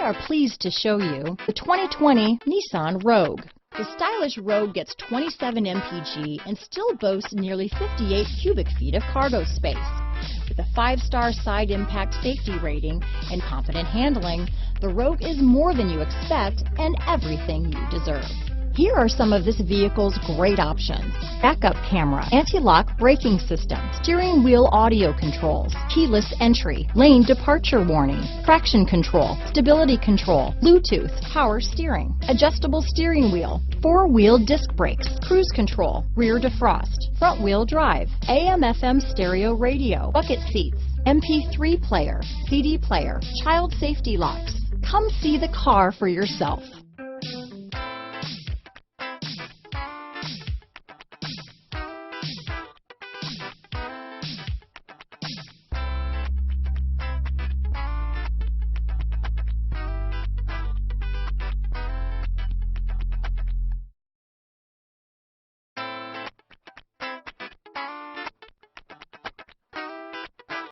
are pleased to show you the 2020 Nissan Rogue. The stylish Rogue gets 27 mpg and still boasts nearly 58 cubic feet of cargo space. With a 5-star side impact safety rating and confident handling, the Rogue is more than you expect and everything you deserve. Here are some of this vehicle's great options: backup camera, anti-lock braking system, steering wheel audio controls, keyless entry, lane departure warning, traction control, stability control, Bluetooth, power steering, adjustable steering wheel, 4-wheel disc brakes, cruise control, rear defrost, front wheel drive, AM/FM stereo radio, bucket seats, MP3 player, CD player, child safety locks. Come see the car for yourself.